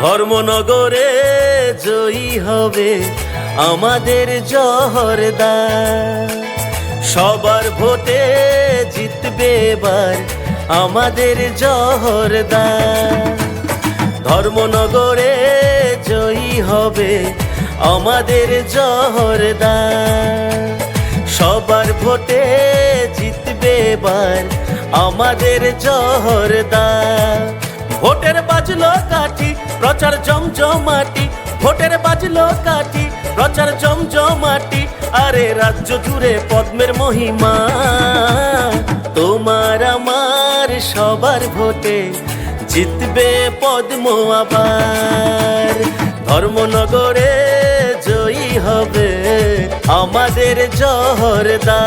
ধর্মনগরে জয়ী হবে আমাদের জহরদা। সবার ভোটে জিতবে এবার আমাদের জহরদা। ধর্মনগরে জয়ী হবে আমাদের জহরদা। সবার ভোটে জিতবে এবার আমাদের জহরদা। ভোটের বাজলো কাঠি প্রচার জমজমাটি, ভোটের বাজলো কাঠি প্রচার জমজমাটি। আরে রাজ্য জুড়ে পদ্মের মহিমা, তোমার আমার সবার ভোটে জিতবে পদ্ম আবার। ধর্মনগরে জয়ী হবে আমাদের জহরদা।